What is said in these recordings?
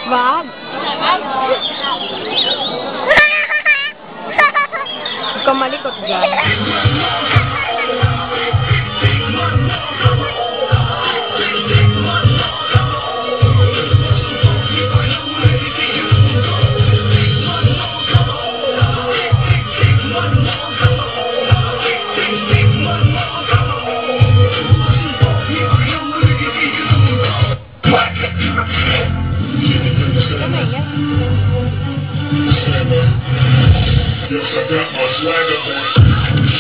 Wag. Huwag kang malikot dyan. Yes, I got my swagger back.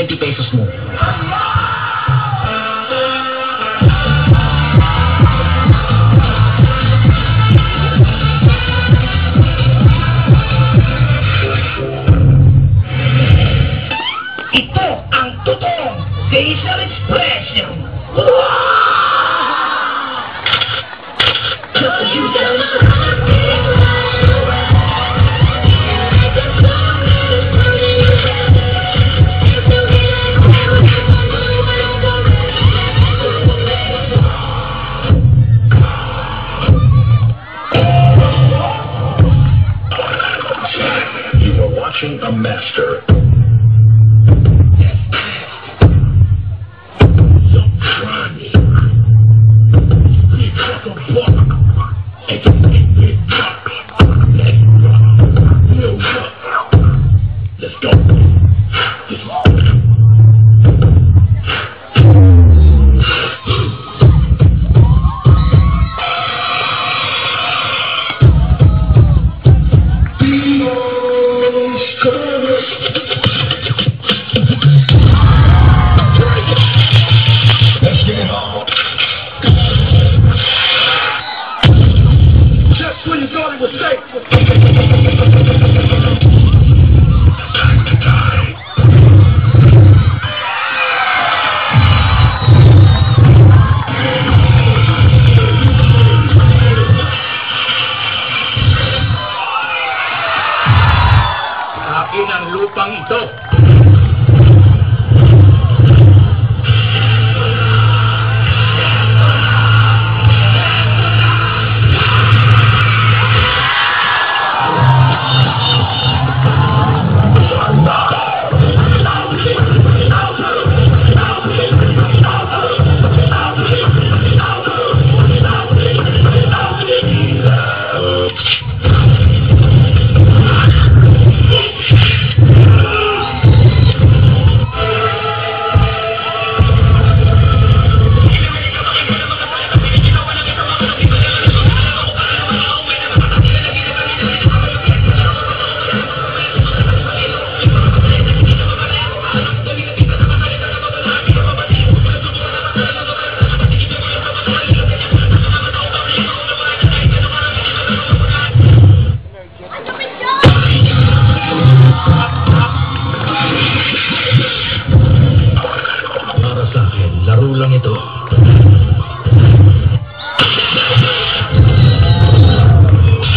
20 pesos mo. Ito ang totoong facial expression. You are watching a master. Let's go. Let's get it on. Just when you thought it was safe. Time to die. Akin ang lupang ito. Para sa akin, laro lang ito. This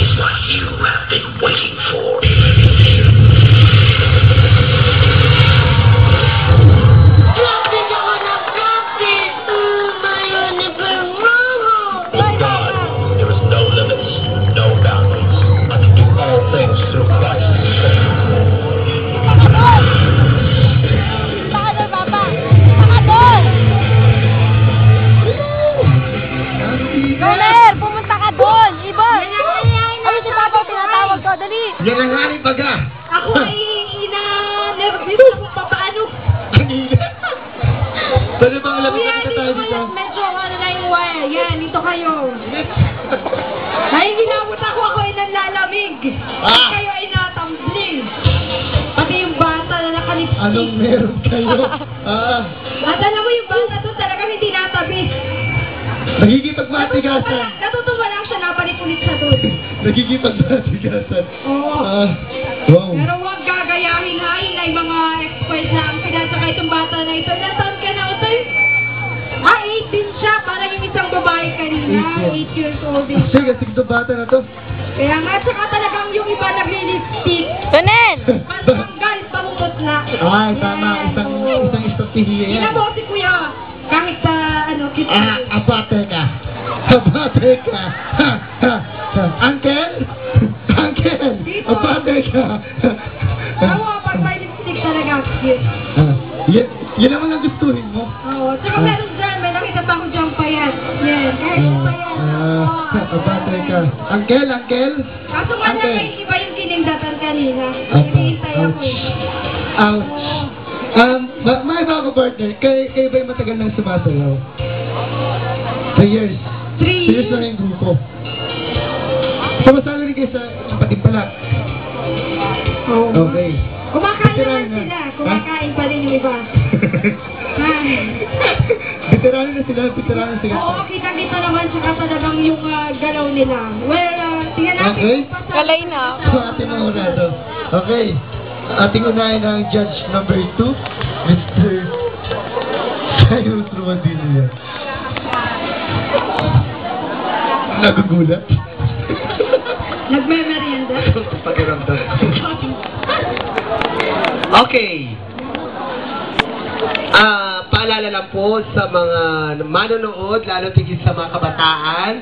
is what you have been waiting for. With God, there is no limits, no boundaries. I can do all things through Christ. Romer, pumunta ka doon! Ibon! Ano si Papa tinatawag ko? Dali! Yan ang hari baga. Ako ay ina-nervous ako pa paano. Pwede bang Kuya, lapitan kita tayo dito dito? kayo. Medyo ano na yung wire. Yan, dito kayo. Dahil ginamot ako ay nanlalamig. Ah! Kayo ay natambling. Pati yung bata na nakalipstick. Anong meron kayo? At alam mo yung bata doon talagang hindi natabi. Nagigipagmatigasan. Natutuwa lang siya napanipulit siya doon. Nagigipagmatigasan. Oo. Wow. Pero huwag gagayahin ha, yun ay mga expert na ang pinasaka itong bata na ito. Ilan taon ka na, Utoy? 18 siya, parang yung isang babae kanina. 8 years old din siya. Sige, sige bata na to. Kaya nga, tsaka talagang yung iba nag-lipstick. Tonel! Pantanggal, pamumutla. Ay, tama. Isang estratehiya yan. Ina mo si Kuya, kahit sa, kita. Abate ka. Abate ka. Uncle? Uncle! Abate ka. Ako, pag may lipstick talaga, cute. Yan naman ang gustuhin mo. Oo, tsaka meron dyan, may nakita pa ako dyan pa yan. Yan, kahit pa yan. Abate ka. Uncle, uncle? Kaso nga lang, may iba yung kinindatan kanina. Aba, Hinihintay ako eh. Ouch. May bago partner, kayo ba yung matagal nang sumasayaw? 3 years. 3 3 years na yung grupo. Sumasalo rin kayo sa patimpalat. Oo. Okay. Kumakain Veterano naman na. sila. Kumakain pa rin yung iba. Ay. Veterano na sila, veterano sila. Oo, kita-kita naman tsaka talagang yung galaw nila. Well, tingnan natin Okay. kung pa sa... Kalay na. So, ating mga unado. Okay. Ating unahin ang judge number 2, Mr. Cyrus Romadillo. Nagugulat. Nagme-merienda. Pakiramdam. Okay. Paalala lang po sa mga manonood, lalo tigil sa mga kabataan,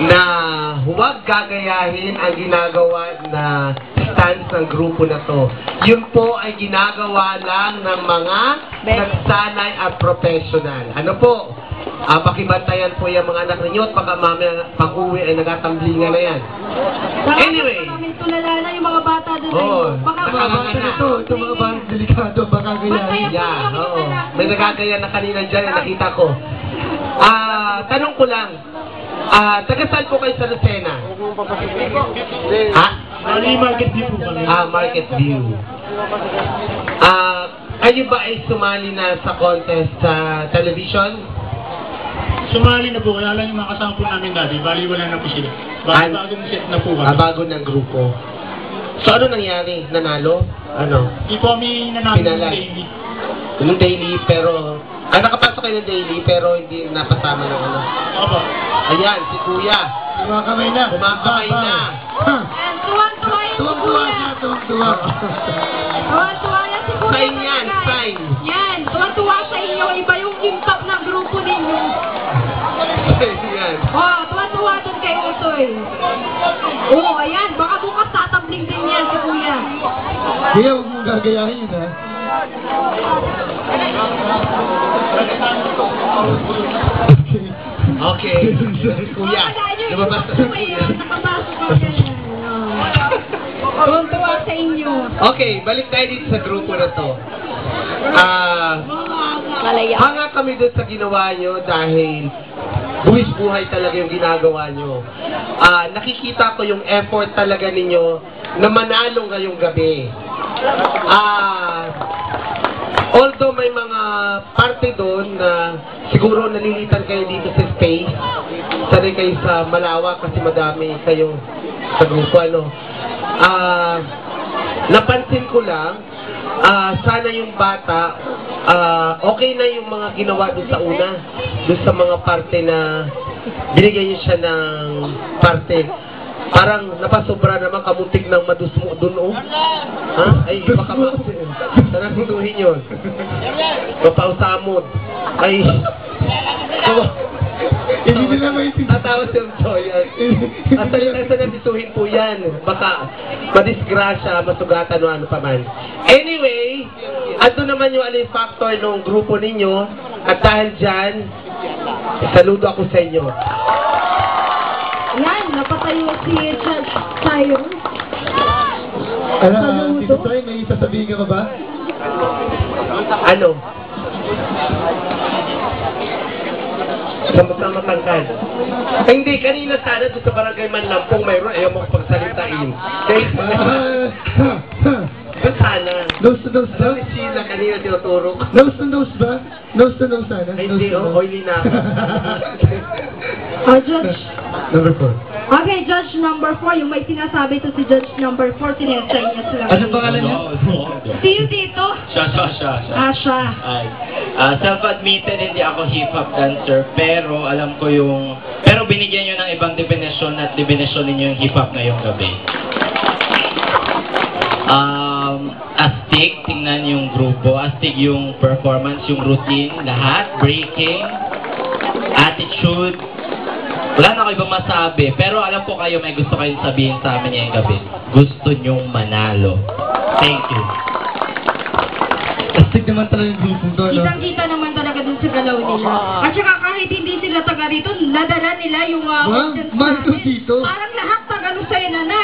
na huwag gagayahin ang ginagawa na stance ng grupo na to. Yun po ay ginagawa lang ng mga nagsanay at professional. Ano po? Pakibantayan po yung mga anak ninyo at baka mamaya pag-uwi ay nagatamblingan na yan. Anyway. Baka tulala na yung mga bata doon. Oo. Baka Mga bata na to, ito mga bata delikado, baka gayahin. Yeah, oo. May nagagaya na kanina dyan, nakita ko. Tanong ko lang, taga saan po kayo sa Lucena? Ha? Market View po kami. Market View. Kayo ba ay sumali na sa contest sa television? Sumali na po, kaya lang yung mga kasama po namin dati. Bali, wala na po sila. Bali, bagong set na po kami. Bago ng grupo. So ano nangyari? Nanalo? Ano? Hindi po kami nanalo ng Pinalay. daily. Yung daily pero... nakapasok kayo ng daily pero hindi napasama ng ano. Opo. Ayan, si Kuya. Kumakamay na. Kumakamay na. And tuwang-tuwa yung si Tuwang-tuwa Kuya. siya, tuwang-tuwa. Tuwang-tuwa yan si Kuya. Sign yan, talaga. sign. Yan, tuwang-tuwa sa inyo. Iba yung impact ng grupo ninyo. Ayan. Oh, tuwa-tuwa doon kay Utoy. Oo, ayan. Baka bukas tatabling din yan si Kuya. Kaya huwag mong gagayahin yun, ha? Okay. Kuya, lumabas na si Kuya. Nakapasok ko yan. Tuwang-tuwa sa inyo. Okay, balik tayo dito sa grupo na to. Malaya. Hanga kami doon sa ginawa nyo dahil buwis buhay talaga yung ginagawa nyo. Nakikita ko yung effort talaga ninyo na manalo ngayong gabi. Although may mga parte doon na siguro nalilitan kayo dito sa space, sanay kayo sa malawak kasi madami kayo sa grupo, ano. Napansin ko lang, sana yung bata, okay na yung mga ginawa doon sa una, doon sa mga parte na binigyan niyo siya ng parte. Parang napasobra naman, kamuntik ng madusmo doon, oh. Ha? Ay, baka ba? Sana sunduhin yun. Mapausamod. Ay. Hindi nila maintindihan. Tatawa si Choy. Sana bisuhin po yan. Baka madisgrasya, masugatan o ano pa man. Anyway, ando naman yung alin factor ng grupo ninyo. At dahil dyan, saludo ako sa inyo. Yan, napatayo si Judge Cyrus. Tito Toy, may sasabihin ka ba? Ano? Sama-sama tangkad. Ay, hindi, kanina sana doon sa barangay Manlampong mayroon, ayaw mo pagsalitain. Ba't sana? Nose to nose ba? Si Sheila kanina tinuturo. Nose to nose ba? Nose to nose sana? Ay, hindi, Nose to nose. oily na ako. Judge. Number 4. Okay, Judge number 4. Yung may sinasabi to si Judge number 4, sinesa niya sila. Ano pangalan niya? Sino dito? Siya. Siya. Ay, self-admitted hindi ako hip-hop dancer, pero alam ko yung... Pero binigyan nyo ng ibang definisyon at definisyon ninyo yung hip-hop ngayong gabi. Astig, tingnan yung grupo. Astig yung performance, yung routine, lahat. Breaking, attitude. Wala na ako ibang masabi, pero alam ko kayo may gusto kayong sabihin sa amin ngayong gabi. Gusto nyong manalo. Thank you. Astig naman talaga yung grupo to, no? Kitang-kita naman talaga dun sa galaw nila. At saka kahit hindi sila taga rito, nadala nila yung audience Mahal ko namin. dito. Parang lahat taga Lucena na.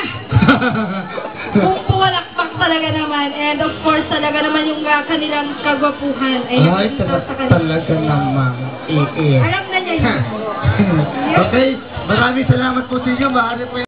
Kung puwalakpak talaga naman. And of course, talaga naman yung kanilang kagwapuhan. Ay, Ay, talaga naman. Alam na niya yun. Okay, maraming salamat po sa inyo. Maaari po